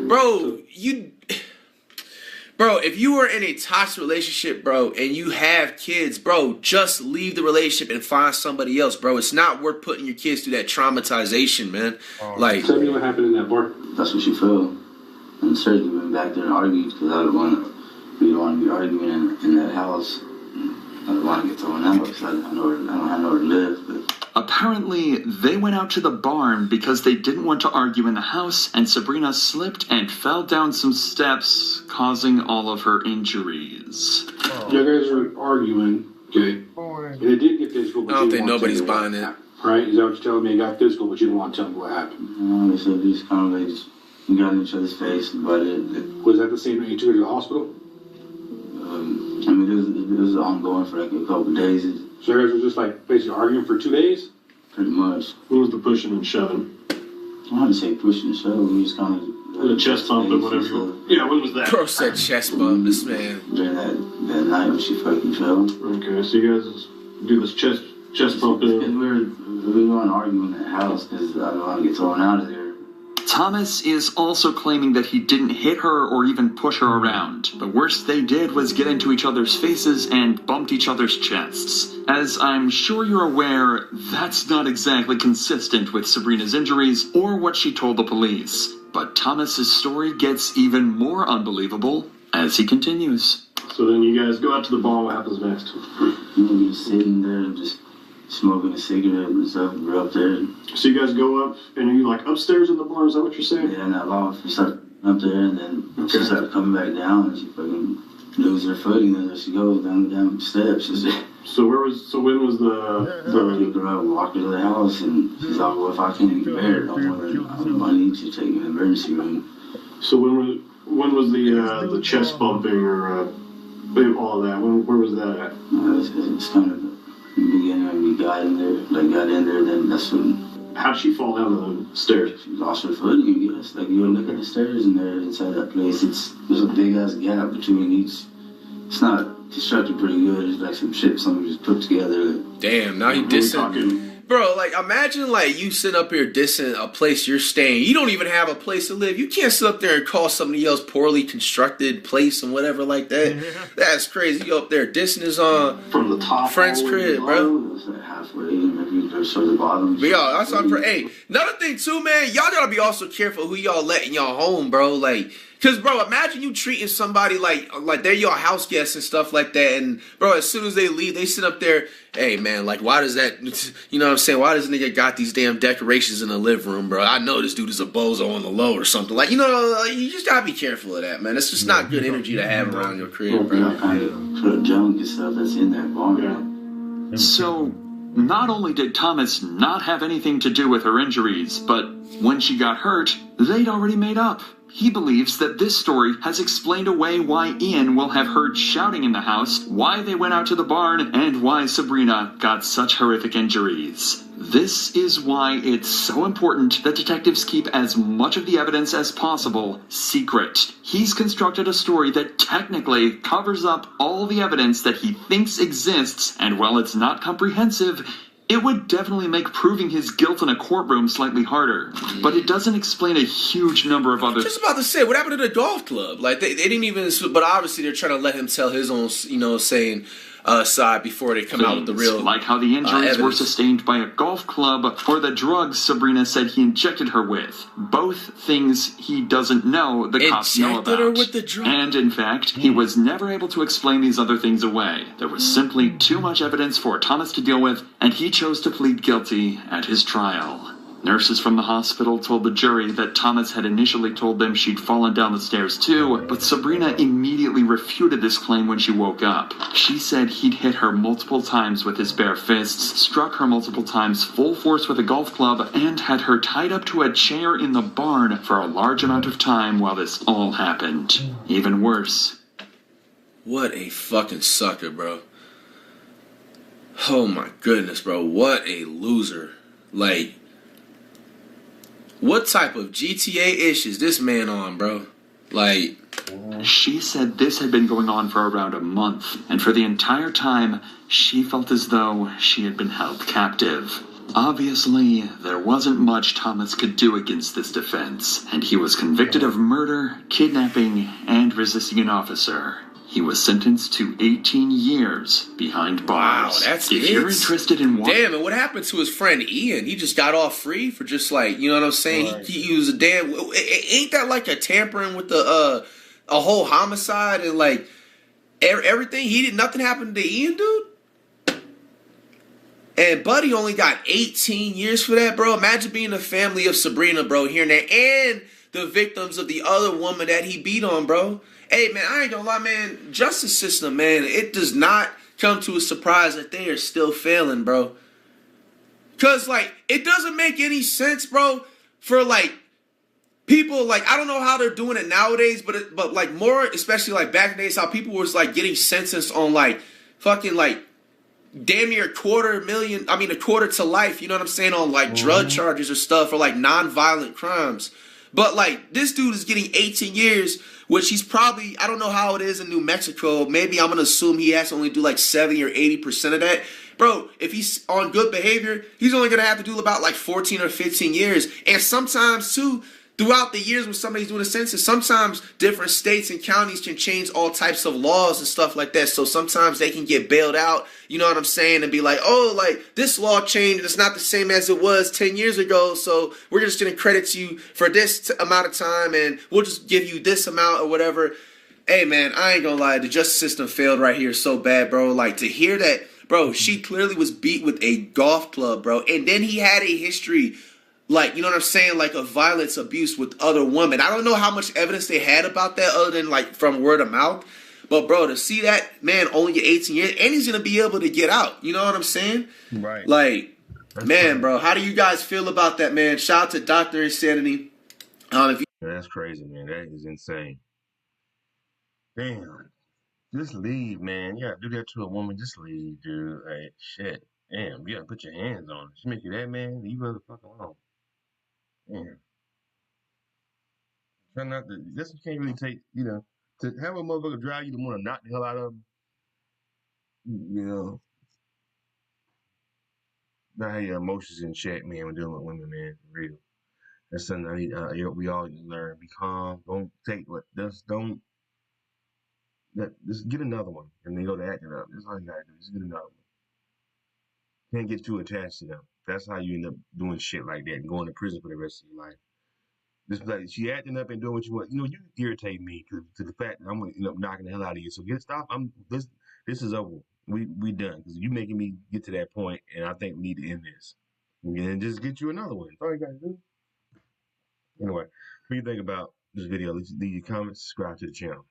Bro, Bro, if you are in a toxic relationship, bro, and you have kids, bro, just leave the relationship and find somebody else, bro. It's not worth putting your kids through that traumatization, man. Like, tell me what happened in that bar. That's what she felt. And certainly went back there and argued because we don't want to be arguing in that house. I don't want to get thrown out because I don't have nowhere to live. But apparently, they went out to the barn because they didn't want to argue in the house, and Sabrina slipped and fell down some steps, causing all of her injuries. You guys are arguing, okay? And it did get physical, but I don't think nobody's buying it. Right? Is that what you're telling me? It got physical, but you don't want to tell me what happened. So we just kind of like we got in each other's face, but was that the same night you took her to the hospital? I mean, it was ongoing for like a couple of days. So you guys were just like basically arguing for 2 days? Pretty much. What was the pushing and shoving? I wouldn't say pushing and shoving. We just kind of... The chest bump or whatever. Yeah, when was that? Bro said chest bump, this man. During that night when she fucking fell. Okay, so you guys do this chest bump. We weren't arguing in that house because I don't want to get thrown out of there. Thomas is also claiming that he didn't hit her or even push her around. The worst they did was get into each other's faces and bumped each other's chests. As I'm sure you're aware, that's not exactly consistent with Sabrina's injuries or what she told the police. But Thomas's story gets even more unbelievable as he continues. So then you guys go out to the bar. What happens next? You're just sitting there, just smoking a cigarette and stuff. We're up there. So you guys go up, and are you like upstairs in the bar? Is that what you're saying? Yeah, not long. We start up there, and then she started coming back down, and she fucking loses her footing, and there she goes down the damn steps. So when was I picked her up, walked her to the house, and she's like, well, if I can't even bear it no more, I need to take me to the emergency room. So when was the chest bumping or all of that? Where was that at? It's kind of the beginning when we got in there, then that's when... How'd she fall down the stairs? She lost her footing, I guess. Like, you look at the stairs and there inside that place, there's a big-ass gap between each. It's not constructed pretty good. It's like some shit somebody just put together. Damn, now you dissing. Bro, like, imagine, like, you sitting up here dissing a place you're staying. You don't even have a place to live. You can't sit up there and call somebody else poorly constructed place and whatever like that. That's crazy. You up there dissing his from the top friend's crib, bro. It's like halfway, maybe there's the bottom. But y'all, that's what I'm hey, another thing too, man. Y'all gotta be also careful who y'all letting y'all home, bro. Like, cause bro, imagine you treating somebody like they're your house guests and stuff like that, and bro, as soon as they leave, they sit up there. Hey man, like why does that? You know what I'm saying? Why does nigga got these damn decorations in the living room, bro? I know this dude is a bozo on the low or something. Like, you know, you just gotta be careful of that, man. It's just not good energy to have around your crib, bro. Kind of put junk and stuff that's in that barn. So, not only did Thomas not have anything to do with her injuries, but when she got hurt, they'd already made up. He believes that this story has explained away why Ian will have heard shouting in the house, why they went out to the barn, and why Sabrina got such horrific injuries. This is why it's so important that detectives keep as much of the evidence as possible secret. He's constructed a story that technically covers up all the evidence that he thinks exists, and while it's not comprehensive, it would definitely make proving his guilt in a courtroom slightly harder, but it doesn't explain a huge number of other... Just about to say, what happened to the golf club? Like, they didn't even... But obviously they're trying to let him tell his own, side before they come out with the real like how the injuries were sustained by a golf club or the drugs Sabrina said he injected her with. Both things he doesn't know the cops know about. Her with the drugs? And in fact, he was never able to explain these other things away. There was simply too much evidence for Thomas to deal with, and he chose to plead guilty at his trial. Nurses from the hospital told the jury that Thomas had initially told them she'd fallen down the stairs too, but Sabrina immediately refuted this claim when she woke up. She said he'd hit her multiple times with his bare fists, struck her multiple times full force with a golf club, and had her tied up to a chair in the barn for a large amount of time while this all happened. Even worse. What a fucking sucker, bro. Oh my goodness, bro. What a loser. Like... what type of GTA-ish is this man on, bro? Like... She said this had been going on for around a month, and for the entire time, she felt as though she had been held captive. Obviously, there wasn't much Thomas could do against this defense, and he was convicted of murder, kidnapping, and resisting an officer. He was sentenced to 18 years behind bars. Wow, that's if you're interested in what... Damn, and what happened to his friend Ian? He just got off free for just like, you know what I'm saying? Right. He was a damn... Ain't that like a tampering with the a whole homicide and like everything? Nothing happened to Ian, dude? And Buddy only got 18 years for that, bro. Imagine being the family of Sabrina, bro, hearing that, and the victims of the other woman that he beat on, bro. Hey, man, I ain't gonna lie, man. Justice system, man, it does not come to a surprise that they are still failing, bro. Because, like, it doesn't make any sense, bro, for, like, people, like, I don't know how they're doing it nowadays, but like, more, especially, like, back in the days, how people was, like, getting sentenced on, like, fucking, like, damn near a quarter to life, you know what I'm saying, on, like, drug charges or stuff, or, like, non-violent crimes. But, like, this dude is getting 18 years, which he's probably, I don't know how it is in New Mexico. Maybe I'm going to assume he has to only do, like, 70 or 80% of that. Bro, if he's on good behavior, he's only going to have to do about, like, 14 or 15 years. And sometimes, too, throughout the years when somebody's doing a census, sometimes different states and counties can change all types of laws and stuff like that. So sometimes they can get bailed out, you know what I'm saying, and be like, oh, like this law changed and it's not the same as it was 10 years ago. So we're just going to credit you for this amount of time and we'll just give you this amount or whatever. Hey, man, I ain't gonna lie. The justice system failed right here so bad, bro. Like, to hear that, bro, she clearly was beat with a golf club, bro. And then he had a history, like, you know what I'm saying, like, of violence, abuse with other women. I don't know how much evidence they had about that other than, like, from word of mouth. But, bro, to see that, man, only get 18 years, and he's gonna be able to get out. You know what I'm saying? Right. Like, man, bro, how do you guys feel about that, man? Shout out to Dr. Insanity. If you That's crazy, man. That is insane. Damn. Just leave, man. You gotta do that to a woman. Just leave, dude. Like, shit. Damn, you gotta put your hands on her. She make you that man, you motherfucker alone. Damn. Try not to, this you can't really take, you know, to have a motherfucker drive you to want to knock the hell out of him. You know. Not have your emotions in check, man, when dealing with women, man. For real. That's something I need, we all need to learn. Be calm. Don't take what, just get another one and then go to acting up. That's all you gotta do. Just get another one. Can't get too attached to them. That's how you end up doing shit like that and going to prison for the rest of your life. Just like she acting up and doing what you want. You know, you irritate me to the fact that I'm gonna end up knocking the hell out of you. So stop. This is over. We done because you making me get to that point, and I think we need to end this. And just get you another one. That's all you gotta do. Anyway, what do you think about this video? Leave your comments. Subscribe to the channel.